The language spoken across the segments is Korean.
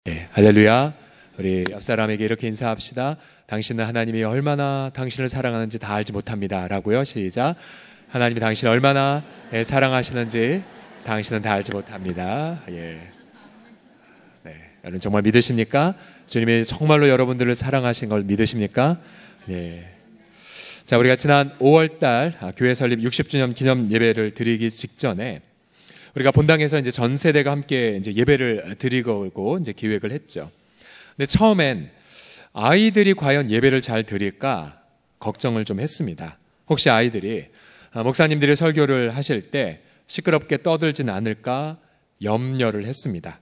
네, 할렐루야. 우리 옆 사람에게 이렇게 인사합시다. 당신은 하나님이 얼마나 당신을 사랑하는지 다 알지 못합니다. 라고요. 시작. 하나님이 당신을 얼마나 사랑하시는지 당신은 다 알지 못합니다. 예. 네, 여러분 정말 믿으십니까? 주님이 정말로 여러분들을 사랑하신 걸 믿으십니까? 네. 자, 우리가 지난 5월달 교회 설립 60주년 기념 예배를 드리기 직전에 우리가 본당에서 이제 전 세대가 함께 이제 예배를 드리고 이제 기획을 했죠. 근데 처음엔 아이들이 과연 예배를 잘 드릴까 걱정을 좀 했습니다. 혹시 아이들이 목사님들이 설교를 하실 때 시끄럽게 떠들지는 않을까 염려를 했습니다.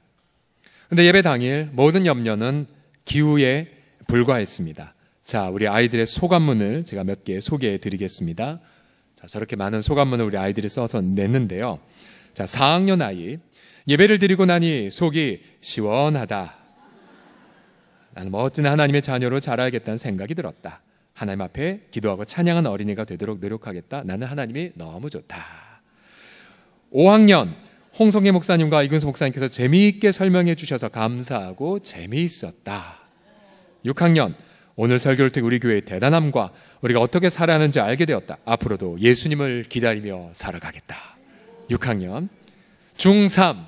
근데 예배 당일 모든 염려는 기우에 불과했습니다. 자, 우리 아이들의 소감문을 제가 몇 개 소개해 드리겠습니다. 자, 저렇게 많은 소감문을 우리 아이들이 써서 냈는데요. 자, 4학년 아이. 예배를 드리고 나니 속이 시원하다. 나는 멋진 하나님의 자녀로 자라야겠다는 생각이 들었다. 하나님 앞에 기도하고 찬양하는 어린이가 되도록 노력하겠다. 나는 하나님이 너무 좋다. 5학년 홍성계 목사님과 이근수 목사님께서 재미있게 설명해 주셔서 감사하고 재미있었다. 6학년 오늘 설교를 통해 우리 교회의 대단함과 우리가 어떻게 살아야 하는지 알게 되었다. 앞으로도 예수님을 기다리며 살아가겠다. 6학년 중3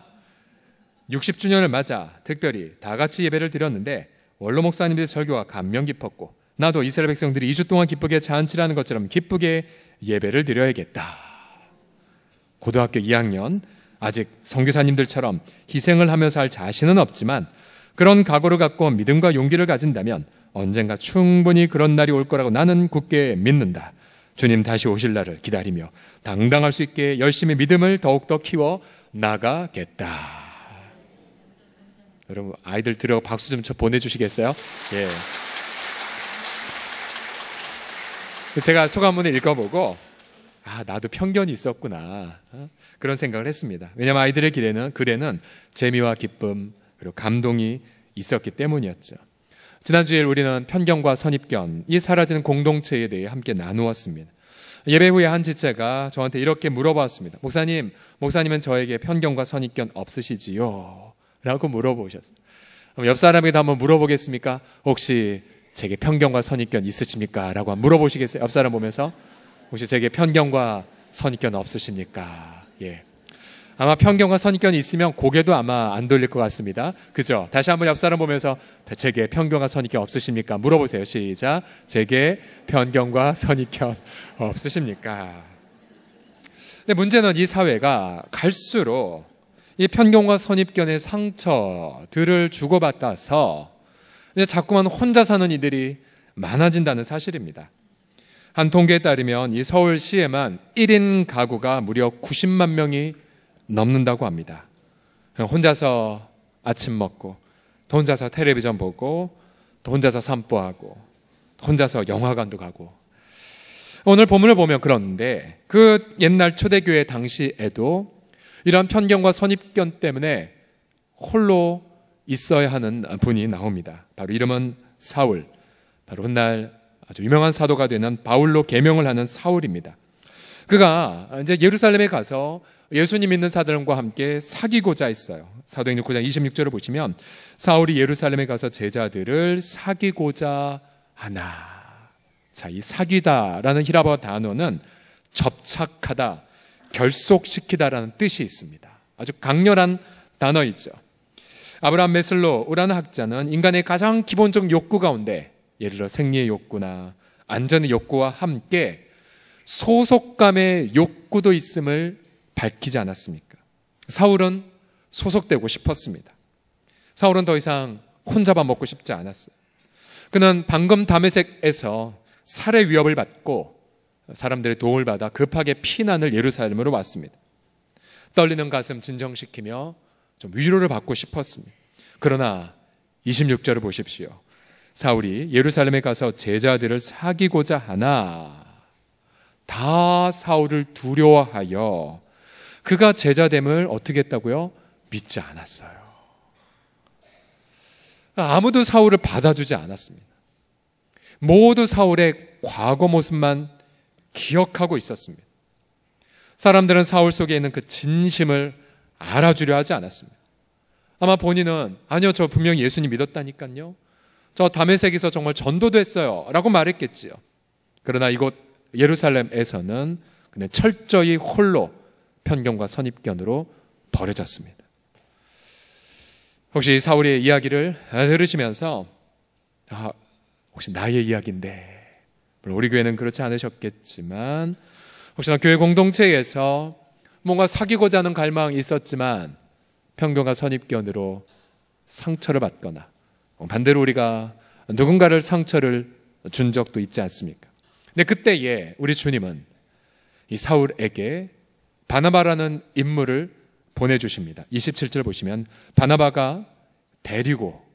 60주년을 맞아 특별히 다 같이 예배를 드렸는데 원로 목사님들의 설교가 감명 깊었고 나도 이스라엘 백성들이 2주 동안 기쁘게 잔치라는 것처럼 기쁘게 예배를 드려야겠다. 고등학교 2학년 아직 선교사님들처럼 희생을 하면서 할 자신은 없지만 그런 각오를 갖고 믿음과 용기를 가진다면 언젠가 충분히 그런 날이 올 거라고 나는 굳게 믿는다. 주님 다시 오실 날을 기다리며 당당할 수 있게 열심히 믿음을 더욱더 키워 나가겠다. 여러분 아이들 들어 박수 좀 보내주시겠어요? 예. 제가 소감문을 읽어보고 나도 편견이 있었구나 그런 생각을 했습니다. 왜냐하면 아이들의 글에는 재미와 기쁨 그리고 감동이 있었기 때문이었죠. 지난주에 우리는 편견과 선입견이 사라지는 공동체에 대해 함께 나누었습니다. 예배 후에 한 지체가 저한테 이렇게 물어봤습니다. 목사님은 저에게 편견과 선입견 없으시지요? 라고 물어보셨어요. 그럼 옆 사람에게도 한번 물어보겠습니까? 혹시 제게 편견과 선입견 있으십니까? 라고 한번 물어보시겠어요? 옆 사람 보면서 혹시 제게 편견과 선입견 없으십니까? 예. 아마 편견과 선입견이 있으면 고개도 아마 안 돌릴 것 같습니다. 그죠? 다시 한번 옆 사람 보면서 제게 편견과 선입견 없으십니까? 물어보세요. 시작. 제게 편견과 선입견 없으십니까? 근데 문제는 이 사회가 갈수록 이 편견과 선입견의 상처들을 주고받아서 이제 자꾸만 혼자 사는 이들이 많아진다는 사실입니다. 한 통계에 따르면 이 서울시에만 1인 가구가 무려 90만 명이 넘는다고 합니다. 혼자서 아침 먹고 또 혼자서 텔레비전 보고 또 혼자서 산보하고 또 혼자서 영화관도 가고 오늘 본문을 보면 그런데 그 옛날 초대교회 당시에도 이런 편견과 선입견 때문에 홀로 있어야 하는 분이 나옵니다. 바로 이름은 사울, 바로 훗날 아주 유명한 사도가 되는 바울로 계명을 하는 사울입니다. 그가 이제 예루살렘에 가서 예수님 믿는 사람과 함께 사귀고자 했어요. 사도행전 9장 26절을 보시면 사울이 예루살렘에 가서 제자들을 사귀고자 하나. 자, 이 사귀다라는 히라버 단어는 접착하다, 결속시키다라는 뜻이 있습니다. 아주 강렬한 단어이죠. 아브라함 메슬로우라는 학자는 인간의 가장 기본적 욕구 가운데 예를 들어 생리의 욕구나 안전의 욕구와 함께 소속감의 욕구도 있음을 밝히지 않았습니까? 사울은 소속되고 싶었습니다. 사울은 더 이상 혼자만 먹고 싶지 않았어요. 그는 방금 다메섹에서 살해 위협을 받고 사람들의 도움을 받아 급하게 피난을 예루살렘으로 왔습니다. 떨리는 가슴 진정시키며 좀 위로를 받고 싶었습니다. 그러나 26절을 보십시오. 사울이 예루살렘에 가서 제자들을 사귀고자 하나 다 사울을 두려워하여 그가 제자됨을 어떻게 했다고요? 믿지 않았어요. 아무도 사울을 받아주지 않았습니다. 모두 사울의 과거 모습만 기억하고 있었습니다. 사람들은 사울 속에 있는 그 진심을 알아주려 하지 않았습니다. 아마 본인은 아니요, 저 분명히 예수님 믿었다니까요, 저 다메섹에서 정말 전도도 했어요 라고 말했겠지요. 그러나 이곳 예루살렘에서는 그냥 철저히 홀로 편견과 선입견으로 버려졌습니다. 혹시 사울의 이야기를 들으시면서 혹시 나의 이야기인데, 물론 우리 교회는 그렇지 않으셨겠지만 혹시나 교회 공동체에서 뭔가 사귀고자 하는 갈망이 있었지만 편견과 선입견으로 상처를 받거나 반대로 우리가 누군가를 상처를 준 적도 있지 않습니까? 근데 그때에 우리 주님은 이 사울에게 바나바라는 인물을 보내주십니다. 27절 보시면 바나바가 데리고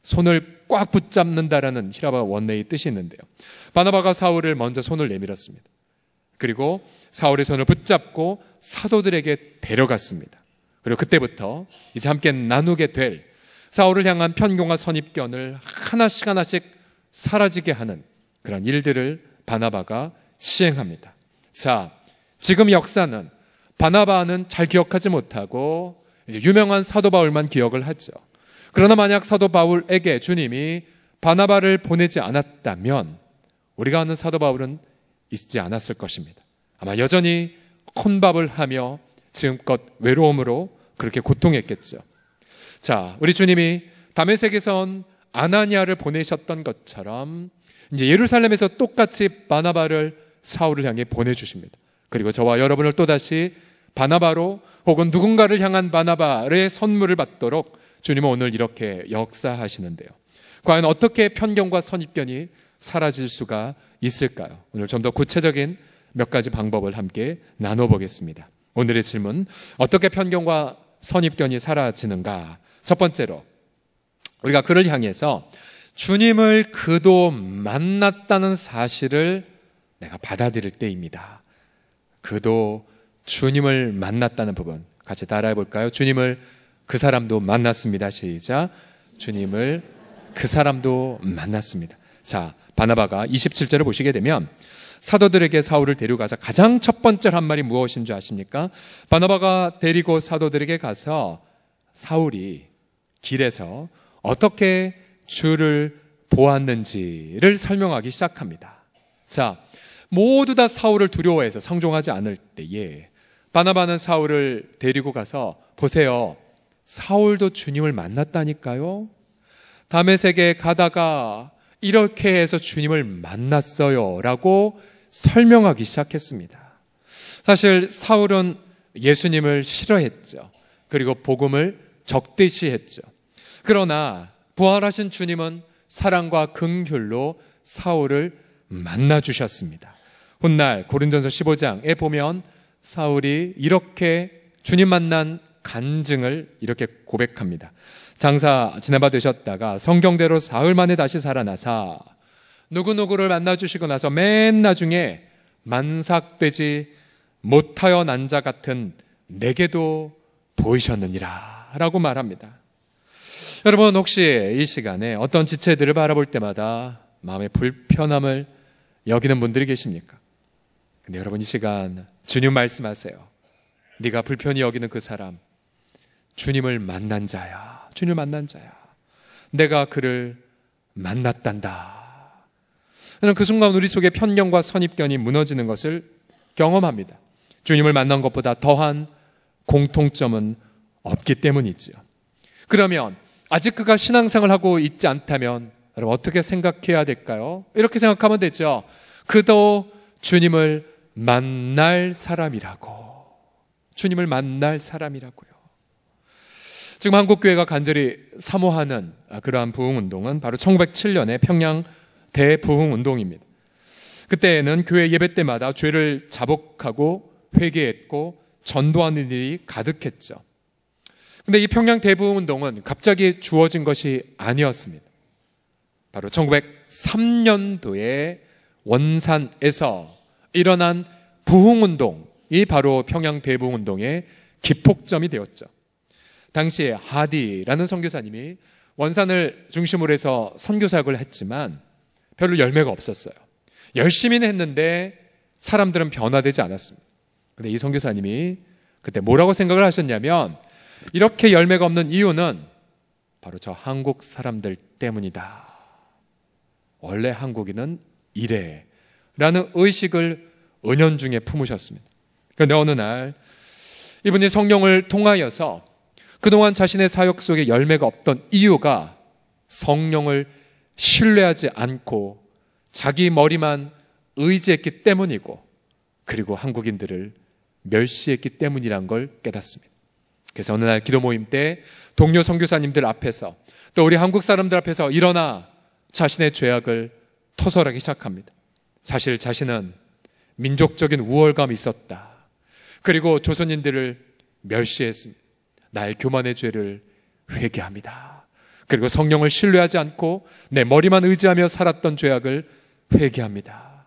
손을 꽉 붙잡는다라는 히라바 원어의 뜻이 있는데요, 바나바가 사울을 먼저 손을 내밀었습니다. 그리고 사울의 손을 붙잡고 사도들에게 데려갔습니다. 그리고 그때부터 이제 함께 나누게 될 사울을 향한 편견과 선입견을 하나씩 하나씩 사라지게 하는 그런 일들을 바나바가 시행합니다. 자, 지금 역사는 바나바는 잘 기억하지 못하고 이제 유명한 사도 바울만 기억을 하죠. 그러나 만약 사도 바울에게 주님이 바나바를 보내지 않았다면 우리가 아는 사도 바울은 있지 않았을 것입니다. 아마 여전히 혼밥을 하며 지금껏 외로움으로 그렇게 고통했겠죠. 자, 우리 주님이 다메섹에서 온 아나니아를 보내셨던 것처럼 이제 예루살렘에서 똑같이 바나바를 사울을 향해 보내주십니다. 그리고 저와 여러분을 또다시 바나바로 혹은 누군가를 향한 바나바의 선물을 받도록 주님은 오늘 이렇게 역사하시는데요, 과연 어떻게 편견과 선입견이 사라질 수가 있을까요? 오늘 좀 더 구체적인 몇 가지 방법을 함께 나눠보겠습니다. 오늘의 질문, 어떻게 편견과 선입견이 사라지는가? 첫 번째로 우리가 그를 향해서 주님을 그도 만났다는 사실을 내가 받아들일 때입니다. 그도 주님을 만났다는 부분 같이 따라해 볼까요? 주님을 그 사람도 만났습니다. 시작. 주님을 그 사람도 만났습니다. 자, 바나바가 27절을 보시게 되면 사도들에게 사울을 데려가자 가장 첫 번째 한 말이 무엇인 줄 아십니까? 바나바가 데리고 사도들에게 가서 사울이 길에서 어떻게 주를 보았는지를 설명하기 시작합니다. 자, 모두 다 사울을 두려워해서 상종하지 않을 때에 바나바는 사울을 데리고 가서 보세요, 사울도 주님을 만났다니까요, 다메섹에 가다가 이렇게 해서 주님을 만났어요 라고 설명하기 시작했습니다. 사실 사울은 예수님을 싫어했죠. 그리고 복음을 적대시했죠. 그러나 부활하신 주님은 사랑과 긍휼로 사울을 만나주셨습니다. 훗날 고린도전서 15장에 보면 사울이 이렇게 주님 만난 간증을 이렇게 고백합니다. 장사 지내봐 되셨다가 성경대로 사흘 만에 다시 살아나사 누구누구를 만나주시고 나서 맨 나중에 만삭되지 못하여 난 자 같은 내게도 보이셨느니라 라고 말합니다. 여러분, 혹시 이 시간에 어떤 지체들을 바라볼 때마다 마음의 불편함을 여기는 분들이 계십니까? 근데 여러분, 이 시간 주님 말씀하세요. 네가 불편히 여기는 그 사람 주님을 만난 자야. 주님을 만난 자야. 내가 그를 만났단다. 저는 그 순간 우리 속에 편견과 선입견이 무너지는 것을 경험합니다. 주님을 만난 것보다 더한 공통점은 없기 때문이지요. 그러면 아직 그가 신앙생활을 하고 있지 않다면 여러분 어떻게 생각해야 될까요? 이렇게 생각하면 되죠. 그도 주님을 만날 사람이라고. 주님을 만날 사람이라고요. 지금 한국교회가 간절히 사모하는 그러한 부흥운동은 바로 1907년에 평양 대부흥운동입니다. 그때는 교회 예배 때마다 죄를 자복하고 회개했고 전도하는 일이 가득했죠. 근데 이 평양 대부흥운동은 갑자기 주어진 것이 아니었습니다. 바로 1903년도에 원산에서 일어난 부흥운동이 바로 평양 대부흥운동의 기폭점이 되었죠. 당시에 하디라는 선교사님이 원산을 중심으로 해서 선교사역을 했지만 별로 열매가 없었어요. 열심히는 했는데 사람들은 변화되지 않았습니다. 근데 이 선교사님이 그때 뭐라고 생각을 하셨냐면, 이렇게 열매가 없는 이유는 바로 저 한국 사람들 때문이다. 원래 한국인은 이래 라는 의식을 은연중에 품으셨습니다. 그런데 어느 날 이분이 성령을 통하여서 그동안 자신의 사역 속에 열매가 없던 이유가 성령을 신뢰하지 않고 자기 머리만 의지했기 때문이고, 그리고 한국인들을 멸시했기 때문이란 걸 깨닫습니다. 그래서 어느 날 기도 모임 때 동료 선교사님들 앞에서, 또 우리 한국 사람들 앞에서 일어나 자신의 죄악을 토설하기 시작합니다. 사실 자신은 민족적인 우월감이 있었다. 그리고 조선인들을 멸시했습니다. 나의 교만의 죄를 회개합니다. 그리고 성령을 신뢰하지 않고 내 머리만 의지하며 살았던 죄악을 회개합니다.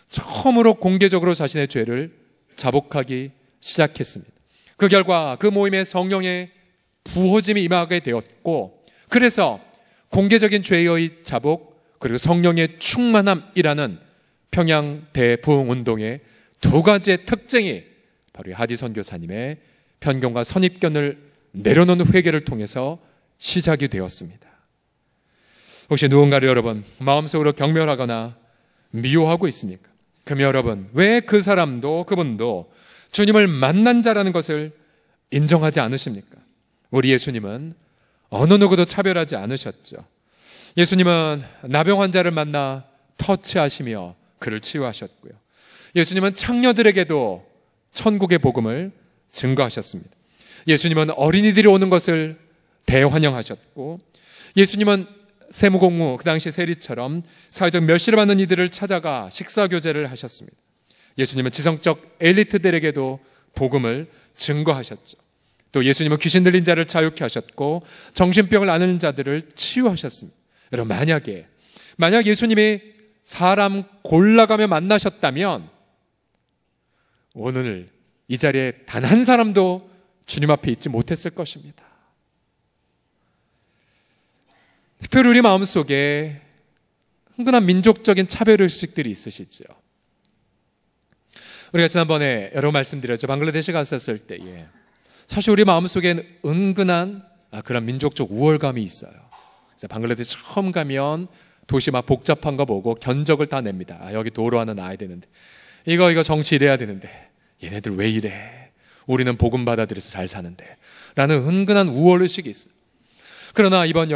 처음으로 공개적으로 자신의 죄를 자복하기 시작했습니다. 그 결과 그 모임에 성령의 부어짐이 임하게 되었고, 그래서 공개적인 죄의 자복 그리고 성령의 충만함이라는 평양 대부흥운동의 두 가지의 특징이 바로 하디 선교사님의 편견과 선입견을 내려놓는 회개를 통해서 시작이 되었습니다. 혹시 누군가를 여러분 마음속으로 경멸하거나 미워하고 있습니까? 그럼 여러분, 왜 그 사람도 그분도 주님을 만난 자라는 것을 인정하지 않으십니까? 우리 예수님은 어느 누구도 차별하지 않으셨죠. 예수님은 나병 환자를 만나 터치하시며 그를 치유하셨고요. 예수님은 창녀들에게도 천국의 복음을 증거하셨습니다. 예수님은 어린이들이 오는 것을 대환영하셨고, 예수님은 세무공무, 그 당시 세리처럼 사회적 멸시를 받는 이들을 찾아가 식사교제를 하셨습니다. 예수님은 지성적 엘리트들에게도 복음을 증거하셨죠. 또 예수님은 귀신 들린 자를 자유케 하셨고 정신병을 앓는 자들을 치유하셨습니다. 여러분, 만약 예수님이 사람 골라가며 만나셨다면 오늘 이 자리에 단 한 사람도 주님 앞에 있지 못했을 것입니다. 특별히 우리 마음속에 흥분한 민족적인 차별의식들이 있으시죠. 우리가 지난번에 여러 말씀드렸죠. 방글라데시 갔었을 때에 사실 우리 마음속에는 은근한 그런 민족적 우월감이 있어요. 그래서 방글라데시 처음 가면 도시 막 복잡한 거 보고 견적을 다 냅니다. 여기 도로 하나 놔야 되는데, 이거 정치 이래야 되는데, 얘네들 왜 이래? 우리는 복음 받아들여서 잘 사는데 라는 은근한 우월의식이 있어요. 그러나 이번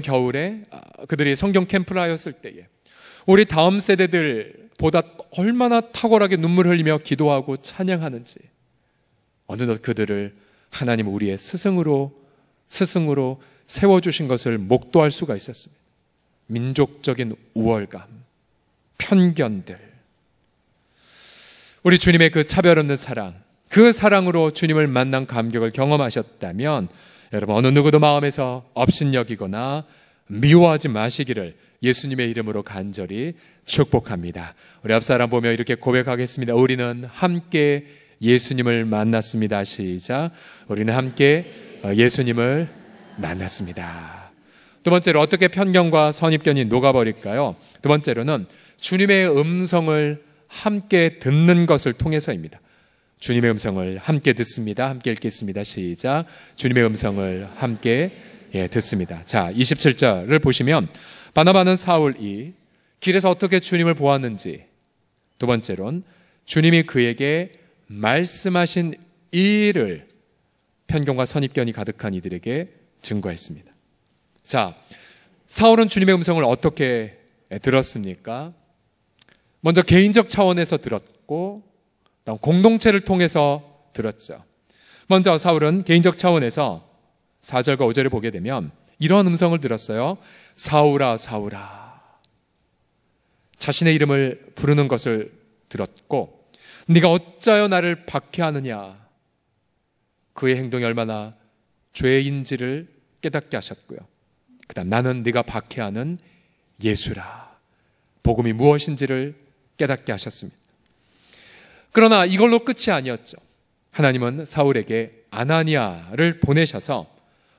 겨울에 그들이 성경 캠프를 하였을 때에 우리 다음 세대들보다 얼마나 탁월하게 눈물 흘리며 기도하고 찬양하는지, 어느덧 그들을 하나님 우리의 스승으로 세워주신 것을 목도할 수가 있었습니다. 민족적인 우월감, 편견들, 우리 주님의 그 차별 없는 사랑, 그 사랑으로 주님을 만난 감격을 경험하셨다면 여러분, 어느 누구도 마음에서 업신여기거나 미워하지 마시기를 예수님의 이름으로 간절히 축복합니다. 우리 앞사람 보며 이렇게 고백하겠습니다. 우리는 함께 예수님을 만났습니다. 시작. 우리는 함께 예수님을 만났습니다. 두 번째로, 어떻게 편견과 선입견이 녹아버릴까요? 두 번째로는 주님의 음성을 함께 듣는 것을 통해서입니다. 주님의 음성을 함께 듣습니다. 함께 읽겠습니다. 시작. 주님의 음성을 함께 듣습니다. 자, 27절을 보시면 바나바는 사울이 길에서 어떻게 주님을 보았는지, 두 번째로는 주님이 그에게 말씀하신 일을 편견과 선입견이 가득한 이들에게 증거했습니다. 자, 사울은 주님의 음성을 어떻게 들었습니까? 먼저 개인적 차원에서 들었고, 다음 공동체를 통해서 들었죠. 먼저 사울은 개인적 차원에서 4절과 5절을 보게 되면 이런 음성을 들었어요. 사울아, 사울아. 자신의 이름을 부르는 것을 들었고, 네가 어찌하여 나를 박해하느냐. 그의 행동이 얼마나 죄인지를 깨닫게 하셨고요. 그 다음, 나는 네가 박해하는 예수라. 복음이 무엇인지를 깨닫게 하셨습니다. 그러나 이걸로 끝이 아니었죠. 하나님은 사울에게 아나니아를 보내셔서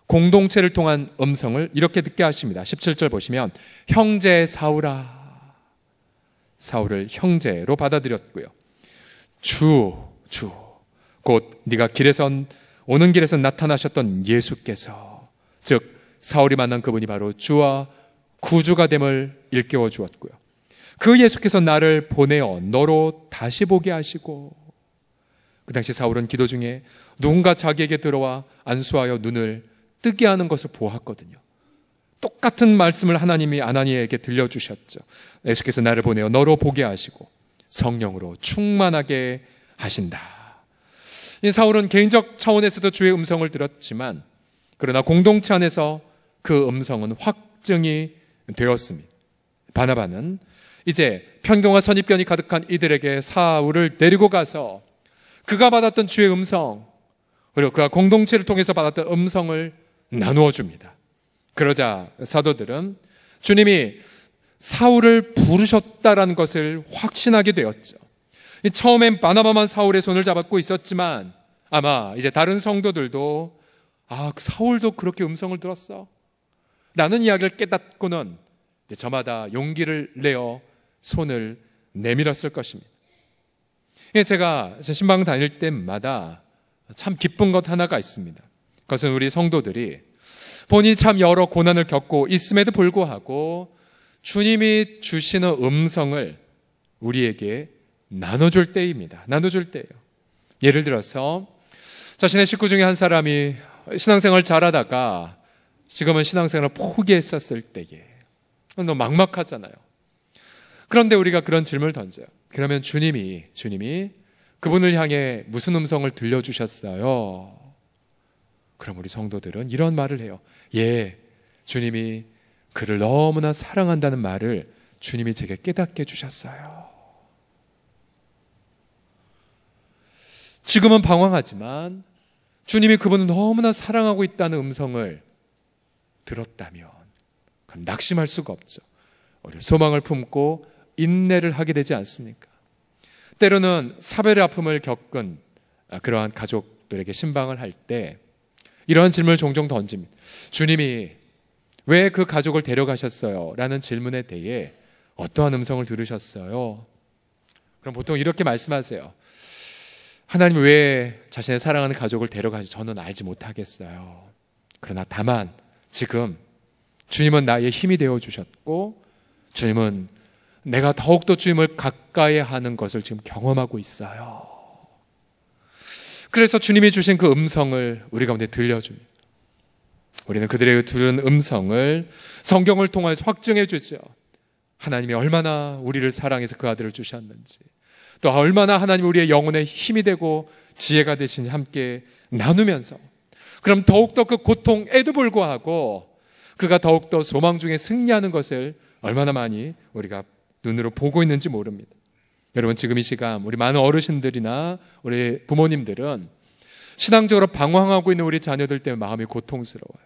공동체를 통한 음성을 이렇게 듣게 하십니다. 17절 보시면 형제 사울아. 사울을 형제로 받아들였고요. 주, 곧 네가 오는 길에서 나타나셨던 예수께서, 즉 사울이 만난 그분이 바로 주와 구주가 됨을 일깨워 주었고요. 그 예수께서 나를 보내어 너로 다시 보게 하시고, 그 당시 사울은 기도 중에 누군가 자기에게 들어와 안수하여 눈을 뜨게 하는 것을 보았거든요. 똑같은 말씀을 하나님이 아나니에게 들려주셨죠. 예수께서 나를 보내어 너로 보게 하시고 성령으로 충만하게 하신다. 이 사울은 개인적 차원에서도 주의 음성을 들었지만, 그러나 공동체 안에서 그 음성은 확증이 되었습니다. 바나바는 이제 편경과 선입견이 가득한 이들에게 사울을 데리고 가서 그가 받았던 주의 음성, 그리고 그가 공동체를 통해서 받았던 음성을 나누어 줍니다. 그러자 사도들은 주님이 사울을 부르셨다라는 것을 확신하게 되었죠. 처음엔 바나바만 사울의 손을 잡고 있었지만 아마 이제 다른 성도들도 사울도 그렇게 음성을 들었어 라는 이야기를 깨닫고는 저마다 용기를 내어 손을 내밀었을 것입니다. 제가 신방 다닐 때마다 참 기쁜 것 하나가 있습니다. 그것은 우리 성도들이 본인이 참 여러 고난을 겪고 있음에도 불구하고 주님이 주시는 음성을 우리에게 나눠줄 때입니다. 나눠줄 때예요. 예를 들어서 자신의 식구 중에 한 사람이 신앙생활을 잘하다가 지금은 신앙생활을 포기했었을 때에 너무 막막하잖아요. 그런데 우리가 그런 질문을 던져요. 그러면 주님이 그분을 향해 무슨 음성을 들려주셨어요? 그럼 우리 성도들은 이런 말을 해요. 주님이 그를 너무나 사랑한다는 말을 주님이 제게 깨닫게 해주셨어요. 지금은 방황하지만 주님이 그분을 너무나 사랑하고 있다는 음성을 들었다면 그럼 낙심할 수가 없죠. 우리 소망을 품고 인내를 하게 되지 않습니까? 때로는 사별의 아픔을 겪은 그러한 가족들에게 신방을 할 때 이러한 질문을 종종 던집니다. 주님이 왜 그 가족을 데려가셨어요? 라는 질문에 대해 어떠한 음성을 들으셨어요? 그럼 보통 이렇게 말씀하세요. 하나님 왜 자신의 사랑하는 가족을 데려가시 저는 알지 못하겠어요. 그러나 다만 지금 주님은 나의 힘이 되어주셨고 주님은 내가 더욱더 주님을 가까이 하는 것을 지금 경험하고 있어요. 그래서 주님이 주신 그 음성을 우리 가운데 들려줍니다. 우리는 그들의 들은 음성을 성경을 통해서 확증해 주죠. 하나님이 얼마나 우리를 사랑해서 그 아들을 주셨는지, 또 얼마나 하나님 우리의 영혼의 힘이 되고 지혜가 되신지 함께 나누면서, 그럼 더욱더 그 고통에도 불구하고 그가 더욱더 소망 중에 승리하는 것을 얼마나 많이 우리가 눈으로 보고 있는지 모릅니다. 여러분, 지금 이 시간 우리 많은 어르신들이나 우리 부모님들은 신앙적으로 방황하고 있는 우리 자녀들 때문에 마음이 고통스러워요.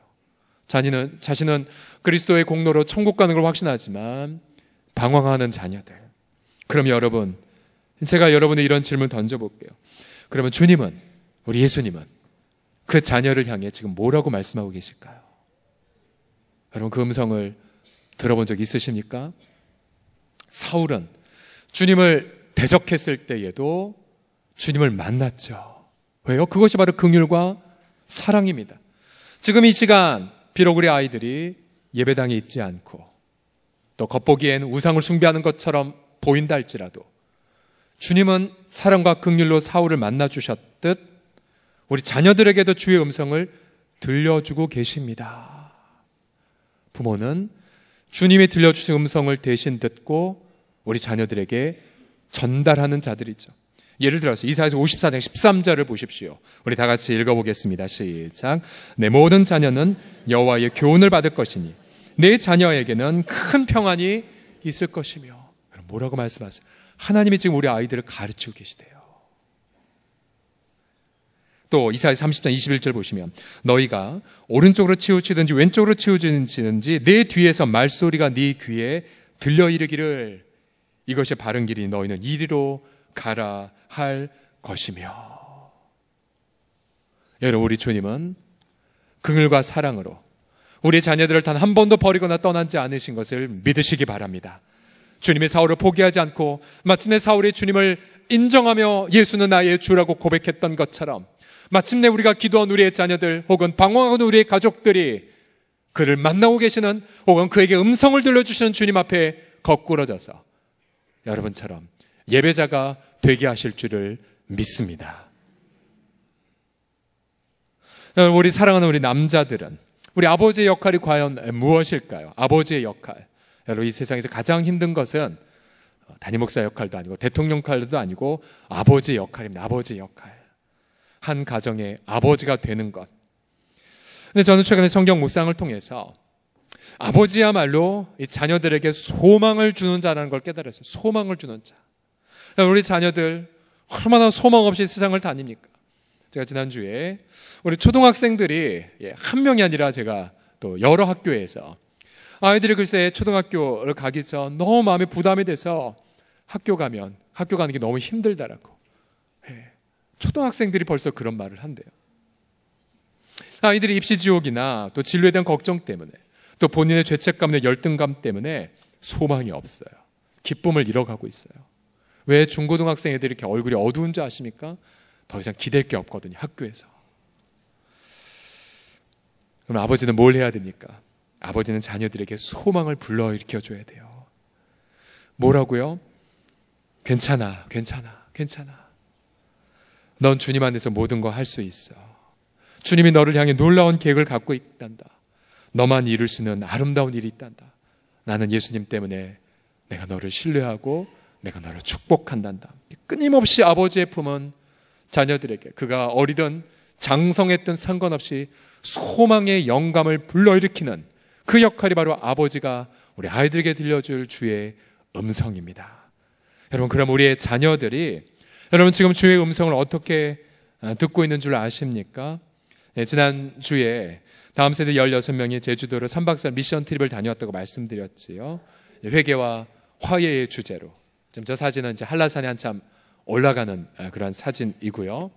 자신은 그리스도의 공로로 천국 가는 걸 확신하지만 방황하는 자녀들. 그럼 여러분, 제가 여러분의 이런 질문을 던져볼게요. 그러면 주님은, 우리 예수님은 그 자녀를 향해 지금 뭐라고 말씀하고 계실까요? 여러분, 그 음성을 들어본 적 있으십니까? 사울은 주님을 대적했을 때에도 주님을 만났죠. 왜요? 그것이 바로 긍휼과 사랑입니다. 지금 이 시간 비록 우리 아이들이 예배당에 있지 않고 또 겉보기엔 우상을 숭배하는 것처럼 보인다 할지라도 주님은 사랑과 긍휼로 사울을 만나주셨듯 우리 자녀들에게도 주의 음성을 들려주고 계십니다. 부모는 주님이 들려주신 음성을 대신 듣고 우리 자녀들에게 전달하는 자들이죠. 예를 들어서 이사야서 54장 13절을 보십시오. 우리 다 같이 읽어보겠습니다. 시작. 내 모든 자녀는 여호와의 교훈을 받을 것이니 내 자녀에게는 큰 평안이 있을 것이며. 뭐라고 말씀하세요? 하나님이 지금 우리 아이들을 가르치고 계시대요. 또 이사야서 30장 21절 보시면 너희가 오른쪽으로 치우치든지 왼쪽으로 치우치든지 내 뒤에서 말소리가 네 귀에 들려 이르기를 이것이 바른 길이 너희는 이리로 가라 할 것이며. 여러분, 우리 주님은 긍휼과 사랑으로 우리 자녀들을 단 한 번도 버리거나 떠나지 않으신 것을 믿으시기 바랍니다. 주님이 사울을 포기하지 않고 마침내 사울이 주님을 인정하며 예수는 나의 주라고 고백했던 것처럼 마침내 우리가 기도한 우리의 자녀들 혹은 방황하는 우리의 가족들이 그를 만나고 계시는 혹은 그에게 음성을 들려주시는 주님 앞에 거꾸러져서 여러분처럼 예배자가 되게 하실 줄을 믿습니다. 우리 사랑하는 우리 남자들은 우리 아버지의 역할이 과연 무엇일까요? 아버지의 역할. 여러분, 이 세상에서 가장 힘든 것은 담임 목사 역할도 아니고 대통령 역할도 아니고 아버지의 역할입니다. 아버지의 역할. 한 가정의 아버지가 되는 것. 근데 저는 최근에 성경 묵상을 통해서 아버지야말로 이 자녀들에게 소망을 주는 자라는 걸 깨달았어요. 소망을 주는 자. 우리 자녀들 얼마나 소망 없이 세상을 다닙니까? 제가 지난주에 우리 초등학생들이 한 명이 아니라 제가 또 여러 학교에서 아이들이 글쎄 초등학교를 가기 전 너무 마음에 부담이 돼서 학교 가는 게 너무 힘들다라고. 초등학생들이 벌써 그런 말을 한대요. 아이들이 입시지옥이나 또 진로에 대한 걱정 때문에 또 본인의 죄책감과 열등감 때문에 소망이 없어요. 기쁨을 잃어가고 있어요. 왜 중고등학생 애들이 이렇게 얼굴이 어두운 줄 아십니까? 더 이상 기댈 게 없거든요. 학교에서. 그럼 아버지는 뭘 해야 됩니까? 아버지는 자녀들에게 소망을 불러일으켜줘야 돼요. 뭐라고요? 괜찮아, 괜찮아, 괜찮아. 넌 주님 안에서 모든 거 할 수 있어. 주님이 너를 향해 놀라운 계획을 갖고 있단다. 너만 이룰 수 있는 아름다운 일이 있단다. 나는 예수님 때문에 내가 너를 신뢰하고 내가 너를 축복한단다. 끊임없이 아버지의 품은 자녀들에게 그가 어리든 장성했든 상관없이 소망의 영감을 불러일으키는 그 역할이 바로 아버지가 우리 아이들에게 들려줄 주의 음성입니다. 여러분, 그럼 우리의 자녀들이 여러분 지금 주의 음성을 어떻게 듣고 있는 줄 아십니까? 지난주에 다음 세대 16명이 제주도로 3박 4일 미션 트립을 다녀왔다고 말씀드렸지요. 회개와 화해의 주제로. 지금 저 사진은 이제 한라산에 한참 올라가는 그런 사진이고요.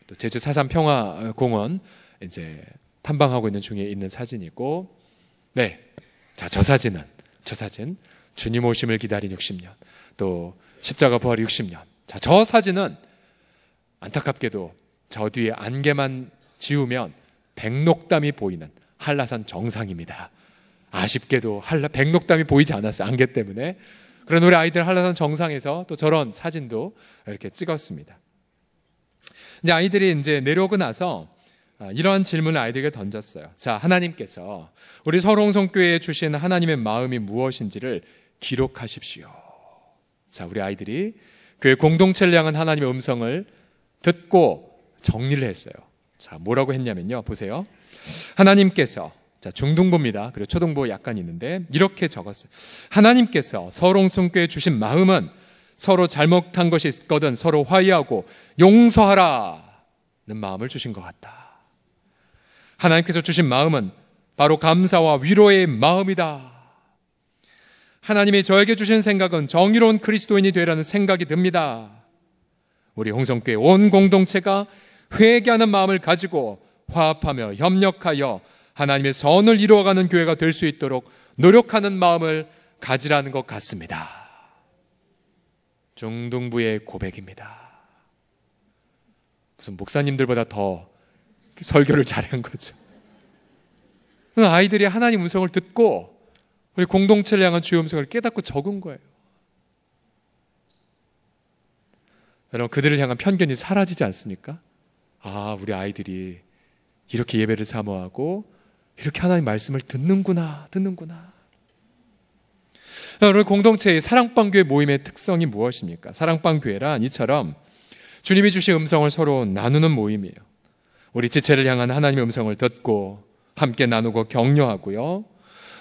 또 제주 사삼평화공원 이제 탐방하고 있는 중에 있는 사진이고, 네, 자, 저 사진 주님 오심을 기다린 60년, 또 십자가 부활 60년. 자, 저 사진은 안타깝게도 저 뒤에 안개만 지우면 백록담이 보이는 한라산 정상입니다. 아쉽게도 백록담이 보이지 않았어요. 안개 때문에. 그런 우리 아이들 한라산 정상에서 또 저런 사진도 이렇게 찍었습니다. 이제 아이들이 이제 내려오고 나서 이러한 질문을 아이들에게 던졌어요. 자, 하나님께서 우리 서롱성교회에 주신 하나님의 마음이 무엇인지를 기록하십시오. 자, 우리 아이들이 교회 공동체를 향한 하나님의 음성을 듣고 정리를 했어요. 자, 뭐라고 했냐면요. 보세요. 하나님께서, 자, 중등부입니다. 그리고 초등부 약간 있는데 이렇게 적었어요. 하나님께서 서롱성교회에 주신 마음은 서로 잘못한 것이 있거든 서로 화해하고 용서하라는 마음을 주신 것 같다. 하나님께서 주신 마음은 바로 감사와 위로의 마음이다. 하나님이 저에게 주신 생각은 정의로운 그리스도인이 되라는 생각이 듭니다. 우리 홍성교회 온 공동체가 회개하는 마음을 가지고 화합하며 협력하여 하나님의 선을 이루어가는 교회가 될 수 있도록 노력하는 마음을 가지라는 것 같습니다. 중등부의 고백입니다. 무슨 목사님들보다 더 설교를 잘한 거죠. 아이들이 하나님 음성을 듣고 우리 공동체를 향한 주의 음성을 깨닫고 적은 거예요. 여러분, 그들을 향한 편견이 사라지지 않습니까? 아, 우리 아이들이 이렇게 예배를 사모하고 이렇게 하나님 말씀을 듣는구나. 여러분, 공동체의 사랑방교회 모임의 특성이 무엇입니까? 사랑방교회란 이처럼 주님이 주신 음성을 서로 나누는 모임이에요. 우리 지체를 향한 하나님의 음성을 듣고 함께 나누고 격려하고요.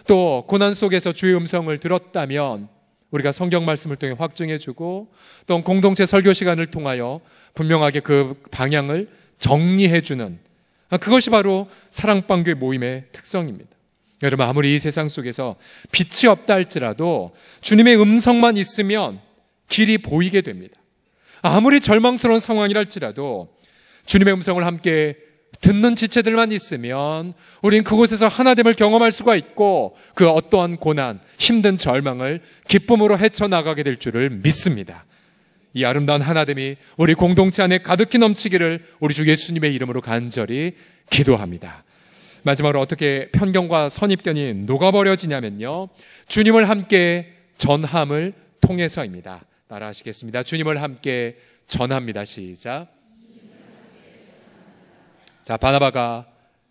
또 고난 속에서 주의 음성을 들었다면 우리가 성경 말씀을 통해 확증해주고 또 공동체 설교 시간을 통하여 분명하게 그 방향을 정리해주는, 그것이 바로 사랑방교회 모임의 특성입니다. 여러분, 아무리 이 세상 속에서 빛이 없다 할지라도 주님의 음성만 있으면 길이 보이게 됩니다. 아무리 절망스러운 상황이라 할지라도 주님의 음성을 함께 듣는 지체들만 있으면 우린 그곳에서 하나됨을 경험할 수가 있고 그 어떠한 고난, 힘든 절망을 기쁨으로 헤쳐나가게 될 줄을 믿습니다. 이 아름다운 하나됨이 우리 공동체 안에 가득히 넘치기를 우리 주 예수님의 이름으로 간절히 기도합니다. 마지막으로 어떻게 편견과 선입견이 녹아버려지냐면요, 주님을 함께 전함을 통해서입니다. 따라하시겠습니다. 주님을 함께 전합니다. 시작. 자, 바나바가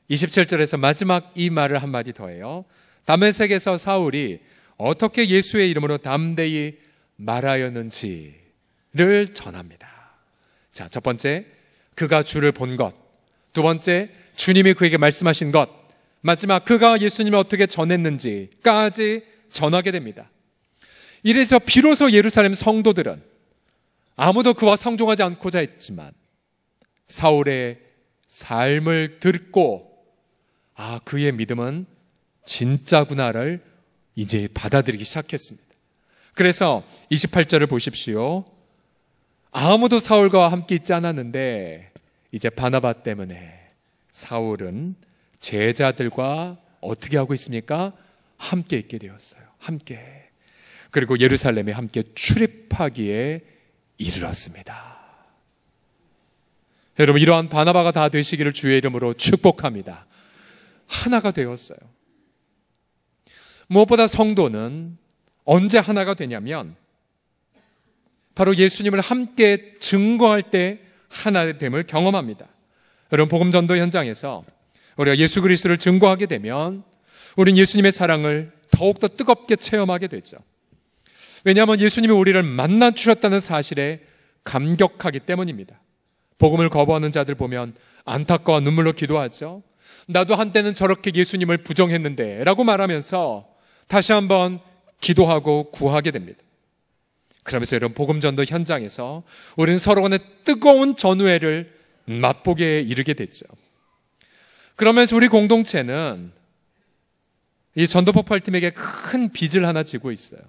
27절에서 마지막 이 말을 한마디 더해요. 다메섹에서 사울이 어떻게 예수의 이름으로 담대히 말하였는지를 전합니다. 자, 첫 번째, 그가 주를 본 것. 두 번째, 주님이 그에게 말씀하신 것. 마지막, 그가 예수님을 어떻게 전했는지까지 전하게 됩니다. 이래서 비로소 예루살렘 성도들은 아무도 그와 상종하지 않고자 했지만 사울의 삶을 듣고 그의 믿음은 진짜구나를 이제 받아들이기 시작했습니다. 그래서 28절을 보십시오. 아무도 사울과 함께 있지 않았는데 이제 바나바 때문에 사울은 제자들과 어떻게 하고 있습니까? 함께 있게 되었어요. 함께. 그리고 예루살렘에 함께 출입하기에 이르렀습니다. 여러분, 이러한 바나바가 다 되시기를 주의 이름으로 축복합니다. 하나가 되었어요. 무엇보다 성도는 언제 하나가 되냐면 바로 예수님을 함께 증거할 때 하나됨을 경험합니다. 여러분, 복음전도 현장에서 우리가 예수 그리스도를 증거하게 되면 우린 예수님의 사랑을 더욱더 뜨겁게 체험하게 되죠. 왜냐하면 예수님이 우리를 만나 주셨다는 사실에 감격하기 때문입니다. 복음을 거부하는 자들 보면 안타까워 눈물로 기도하죠. 나도 한때는 저렇게 예수님을 부정했는데 라고 말하면서 다시 한번 기도하고 구하게 됩니다. 그러면서 이런 복음전도 현장에서 우리는 서로 간의 뜨거운 전우회를 맛보게 이르게 됐죠. 그러면서 우리 공동체는 이 전도폭발팀에게 큰 빚을 하나 지고 있어요.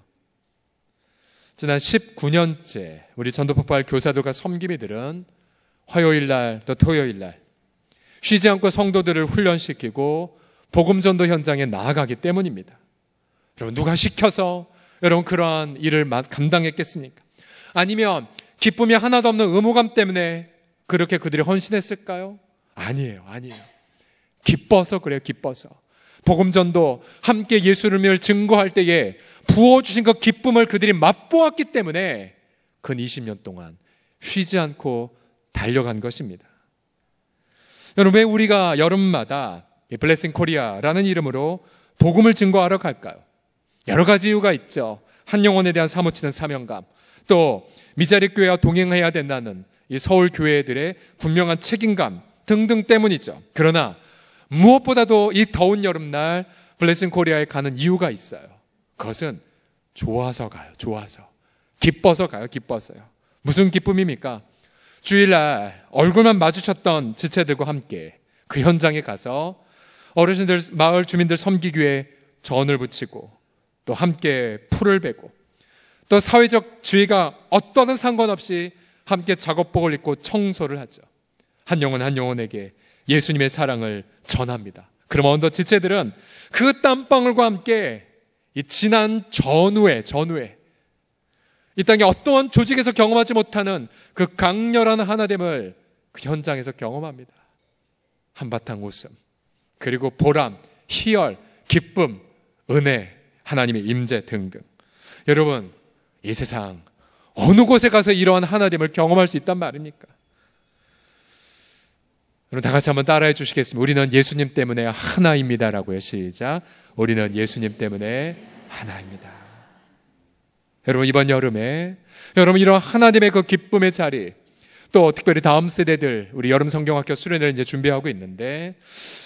지난 19년째 우리 전도폭발 교사들과 섬김이들은 화요일날 또 토요일날 쉬지 않고 성도들을 훈련시키고 복음전도 현장에 나아가기 때문입니다. 여러분, 누가 시켜서 여러분 그러한 일을 감당했겠습니까? 아니면 기쁨이 하나도 없는 의무감 때문에 그렇게 그들이 헌신했을까요? 아니에요. 기뻐서 그래요. 기뻐서. 복음전도 함께 예수를 믿을 증거할 때에 부어주신 그 기쁨을 그들이 맛보았기 때문에 근 20년 동안 쉬지 않고 달려간 것입니다. 여러분, 왜 우리가 여름마다 블레싱 코리아라는 이름으로 복음을 증거하러 갈까요? 여러 가지 이유가 있죠. 한 영혼에 대한 사무치는 사명감, 또 미자립 교회와 동행해야 된다는 이 서울 교회들의 분명한 책임감 등등 때문이죠. 그러나 무엇보다도 이 더운 여름날 블레싱 코리아에 가는 이유가 있어요. 그것은 좋아서 가요. 좋아서. 기뻐서 가요. 기뻐서요. 무슨 기쁨입니까? 주일날 얼굴만 마주쳤던 지체들과 함께 그 현장에 가서 어르신들, 마을 주민들 섬기기 위해 전을 붙이고 또 함께 풀을 베고 또 사회적 지위가 어떠한 상관없이 함께 작업복을 입고 청소를 하죠. 한 영혼 한 영혼에게 예수님의 사랑을 전합니다. 그럼 언더 지체들은 그 땀방울과 함께 이 진한 전우회 이 땅에 어떠한 조직에서 경험하지 못하는 그 강렬한 하나됨을 그 현장에서 경험합니다. 한바탕 웃음, 그리고 보람, 희열, 기쁨, 은혜, 하나님의 임재 등등. 여러분, 이 세상 어느 곳에 가서 이러한 하나됨을 경험할 수 있단 말입니까? 여러분, 다 같이 한번 따라해 주시겠습니다. 우리는 예수님 때문에 하나입니다라고요. 시작. 우리는 예수님 때문에 하나입니다. 여러분, 이번 여름에 여러분 이런 하나님의 그 기쁨의 자리, 또 특별히 다음 세대들, 우리 여름 성경학교 수련회를 이제 준비하고 있는데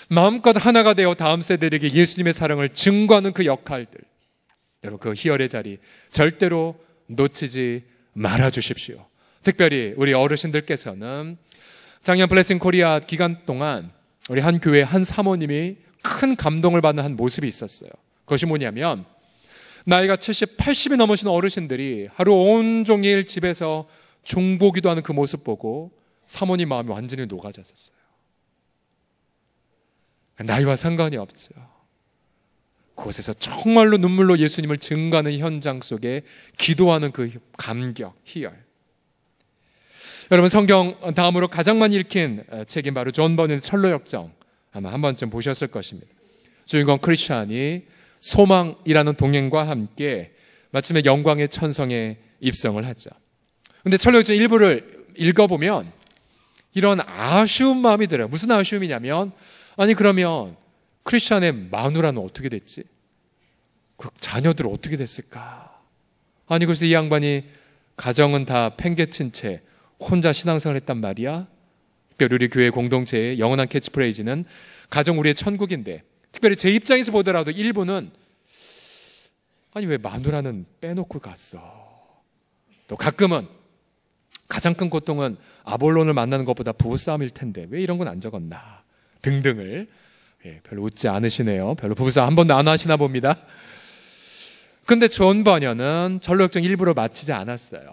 마음껏 하나가 되어 다음 세대들에게 예수님의 사랑을 증거하는 그 역할들, 여러분 그 희열의 자리 절대로 놓치지 말아 주십시오. 특별히 우리 어르신들께서는 작년 블레싱 코리아 기간 동안 우리 한 교회 한 사모님이 큰 감동을 받는 한 모습이 있었어요. 그것이 뭐냐면 나이가 70, 80이 넘으신 어르신들이 하루 온종일 집에서 중보기도 하는 그 모습 보고 사모님 마음이 완전히 녹아졌었어요. 나이와 상관이 없죠. 그곳에서 정말로 눈물로 예수님을 증거하는 현장 속에 기도하는 그 감격, 희열. 여러분, 성경 다음으로 가장 많이 읽힌 책이 바로 존 버넷의 철로역정 아마 한 번쯤 보셨을 것입니다. 주인공 크리스찬이 소망이라는 동행과 함께 마침내 영광의 천성에 입성을 하죠. 근데 철로역정 일부를 읽어보면 이런 아쉬운 마음이 들어요. 무슨 아쉬움이냐면, 아니 그러면 크리스찬의 마누라는 어떻게 됐지? 그 자녀들은 어떻게 됐을까? 아니 그래서 이 양반이 가정은 다 팽개친 채 혼자 신앙생활을 했단 말이야. 특별히 우리 교회 공동체의 영원한 캐치프레이즈는 가정 우리의 천국인데, 특별히 제 입장에서 보더라도 일부는 아니 왜 마누라는 빼놓고 갔어? 또 가끔은 가장 큰 고통은 아볼론을 만나는 것보다 부부싸움일 텐데 왜 이런 건 안 적었나 등등을. 별로 웃지 않으시네요. 별로 부부싸움 한 번도 안 하시나 봅니다. 근데 존 버녀는 철로역정 일부로 마치지 않았어요.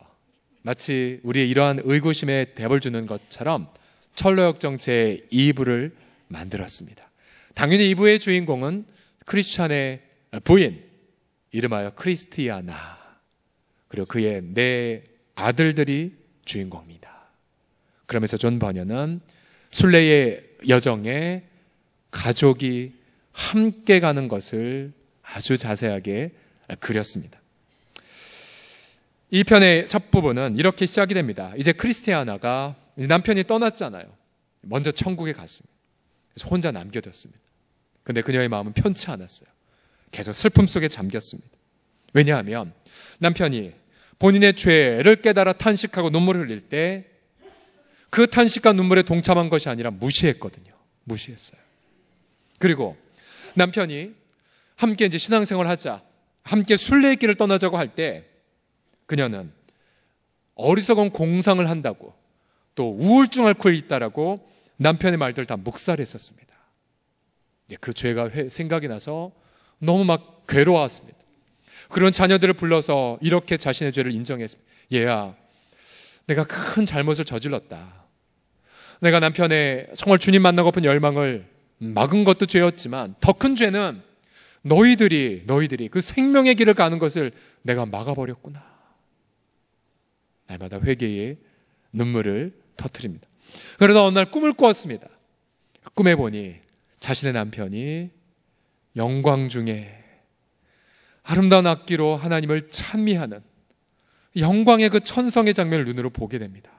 마치 우리의 이러한 의구심에 답을 주는 것처럼 철로역정 제2부를 만들었습니다. 당연히 2부의 주인공은 크리스찬의 부인, 이름하여 크리스티아나, 그리고 그의 네 아들들이 주인공입니다. 그러면서 존 버녀는 순례의 여정에 가족이 함께 가는 것을 아주 자세하게 그렸습니다. 이 편의 첫 부분은 이렇게 시작이 됩니다. 이제 크리스티아나가 남편이 떠났잖아요. 먼저 천국에 갔습니다. 그래서 혼자 남겨졌습니다. 근데 그녀의 마음은 편치 않았어요. 계속 슬픔 속에 잠겼습니다. 왜냐하면 남편이 본인의 죄를 깨달아 탄식하고 눈물을 흘릴 때 그 탄식과 눈물에 동참한 것이 아니라 무시했거든요. 무시했어요. 그리고 남편이 함께 이제 신앙생활을 하자, 함께 순례의 길을 떠나자고 할 때 그녀는 어리석은 공상을 한다고, 또 우울증 앓고 있다라고 남편의 말들 다 묵살했었습니다. 이제 그 죄가 생각이 나서 너무 막 괴로웠습니다. 그런 자녀들을 불러서 이렇게 자신의 죄를 인정했습니다. 얘야, 내가 큰 잘못을 저질렀다. 내가 남편의 정말 주님 만나고픈 열망을 막은 것도 죄였지만 더 큰 죄는 너희들이 그 생명의 길을 가는 것을 내가 막아버렸구나. 날마다 회개의 눈물을 터뜨립니다. 그러다 어느 날 꿈을 꾸었습니다. 꿈에 보니 자신의 남편이 영광 중에 아름다운 악기로 하나님을 찬미하는 영광의 그 천성의 장면을 눈으로 보게 됩니다.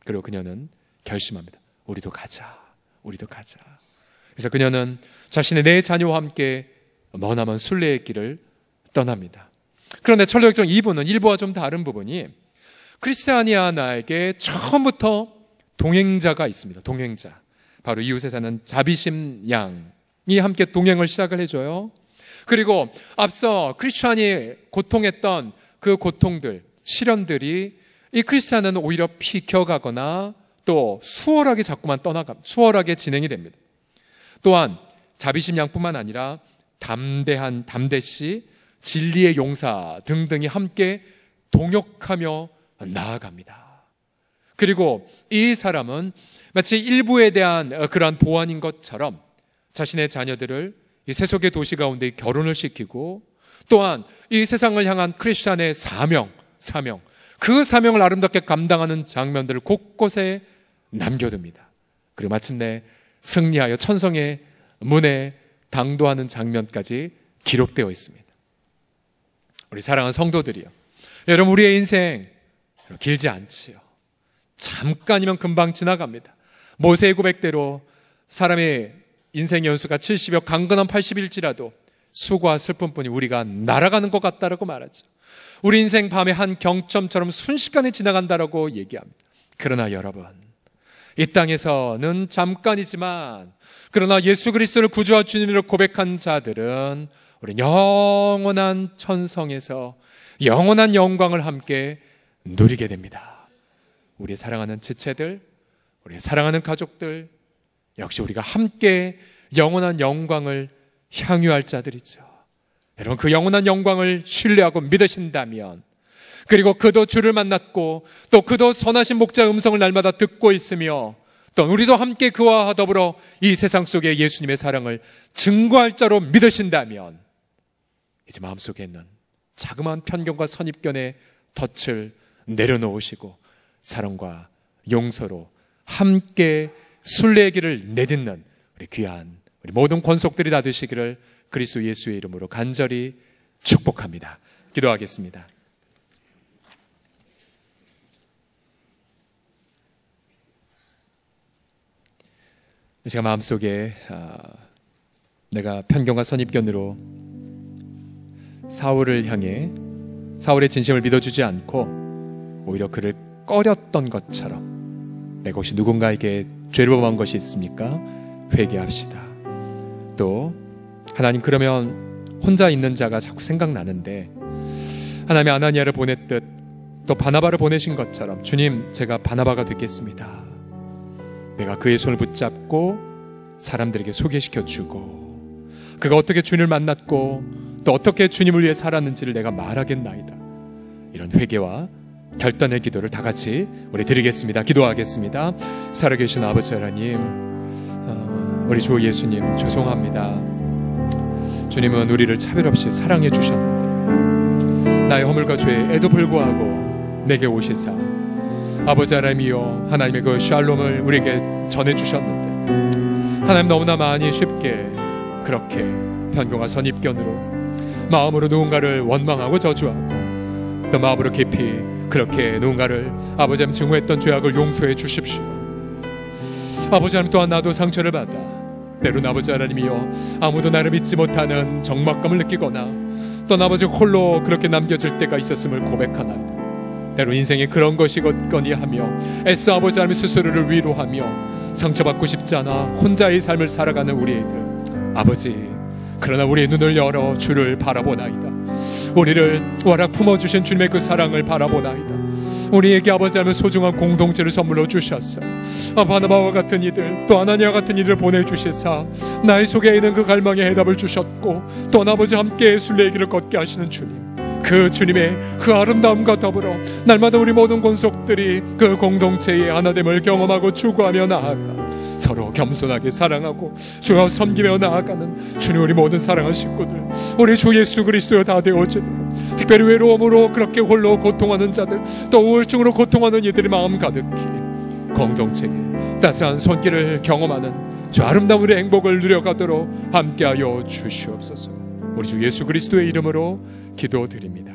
그리고 그녀는 결심합니다. 우리도 가자. 그래서 그녀는 자신의 네 자녀와 함께 머나먼 순례의 길을 떠납니다. 그런데 철로역정 2부는 1부와 좀 다른 부분이 크리스티아나에게 처음부터 동행자가 있습니다. 동행자. 바로 이웃에 사는 자비심 양이 함께 동행을 시작을 해줘요. 그리고 앞서 크리스찬이 고통했던 그 고통들, 시련들이 이 크리스찬은 오히려 피켜가거나 또 수월하게 자꾸만 수월하게 진행이 됩니다. 또한 자비심 양뿐만 아니라 담대씨, 진리의 용사 등등이 함께 동역하며 나아갑니다. 그리고 이 사람은 마치 일부에 대한 그러한 보완인 것처럼 자신의 자녀들을 이 세속의 도시 가운데 결혼을 시키고, 또한 이 세상을 향한 크리스찬의 사명, 그 사명을 아름답게 감당하는 장면들을 곳곳에 남겨둡니다. 그리고 마침내 승리하여 천성의 문에 당도하는 장면까지 기록되어 있습니다. 우리 사랑하는 성도들이요, 여러분, 우리의 인생 길지 않지요. 잠깐이면 금방 지나갑니다. 모세의 고백대로 사람의 인생의 연수가 70여 강건한 80일지라도 수고와 슬픔뿐이 우리가 날아가는 것 같다라고 말하죠. 우리 인생 밤의 한 경점처럼 순식간에 지나간다라고 얘기합니다. 그러나 여러분, 이 땅에서는 잠깐이지만, 그러나 예수 그리스도를 구주와 주님으로 고백한 자들은 우리 영원한 천성에서 영원한 영광을 함께 누리게 됩니다. 우리 사랑하는 지체들, 우리 사랑하는 가족들, 역시 우리가 함께 영원한 영광을 향유할 자들이죠. 여러분, 그 영원한 영광을 신뢰하고 믿으신다면, 그리고 그도 주를 만났고 또 그도 선하신 목자의 음성을 날마다 듣고 있으며, 또 우리도 함께 그와 더불어 이 세상 속에 예수님의 사랑을 증거할 자로 믿으신다면, 이제 마음속에 있는 자그마한 편견과 선입견의 덫을 내려놓으시고 사랑과 용서로 함께 순례의 길을 내딛는 우리 귀한 우리 모든 권속들이 다 되시기를 그리스도 예수의 이름으로 간절히 축복합니다. 기도하겠습니다. 제가 마음속에 내가 편견과 선입견으로 사울을 향해 사울의 진심을 믿어주지 않고 오히려 그를 꺼렸던 것처럼 내가 혹시 누군가에게 죄를 범한 것이 있습니까? 회개합시다. 또 하나님, 그러면 혼자 있는 자가 자꾸 생각나는데 하나님이 아나니아를 보냈듯 또 바나바를 보내신 것처럼 주님, 제가 바나바가 되겠습니다. 내가 그의 손을 붙잡고 사람들에게 소개시켜주고 그가 어떻게 주님을 만났고 또 어떻게 주님을 위해 살았는지를 내가 말하겠나이다. 이런 회개와 결단의 기도를 다 같이 우리 드리겠습니다. 기도하겠습니다. 살아계신 아버지 하나님, 우리 주 예수님 죄송합니다. 주님은 우리를 차별 없이 사랑해 주셨는데 나의 허물과 죄에도 불구하고 내게 오시사 아버지 하나님이여, 하나님의 그 샬롬을 우리에게 전해주셨는데 하나님, 너무나 많이 쉽게 그렇게 편견과 선입견으로 마음으로 누군가를 원망하고 저주하고 또 마음으로 깊이 그렇게 누군가를 아버지 하나님 증오했던 죄악을 용서해 주십시오. 아버지 하나님, 또한 나도 상처를 받아 때로는 아버지 하나님이여 아무도 나를 믿지 못하는 적막감을 느끼거나 또 아버지 홀로 그렇게 남겨질 때가 있었음을 고백하나 때로 인생에 그런 것이 걷거니 하며 애써 아버지 하나님 스스로를 위로하며 상처받고 싶지 않아 혼자의 삶을 살아가는 우리들 아버지, 그러나 우리의 눈을 열어 주를 바라보나이다. 우리를 와락 품어주신 주님의 그 사랑을 바라보나이다. 우리에게 아버지 하나님 소중한 공동체를 선물로 주셨어. 바나바와 같은 이들 또 아나니아 같은 이들을 보내주시사 나의 속에 있는 그 갈망의 해답을 주셨고 또 아버지 함께 순례의 길을 걷게 하시는 주님, 그 주님의 그 아름다움과 더불어 날마다 우리 모든 권속들이 그 공동체의 하나됨을 경험하고 추구하며 나아가 서로 겸손하게 사랑하고 주와 섬기며 나아가는 주님, 우리 모든 사랑하는 식구들 우리 주 예수 그리스도여 다 되어지도록, 특별히 외로움으로 그렇게 홀로 고통하는 자들 또 우울증으로 고통하는 이들의 마음 가득히 공동체에 따스한 손길을 경험하는 주 아름다운 우리의 행복을 누려가도록 함께하여 주시옵소서. 우리 주 예수 그리스도의 이름으로 기도드립니다.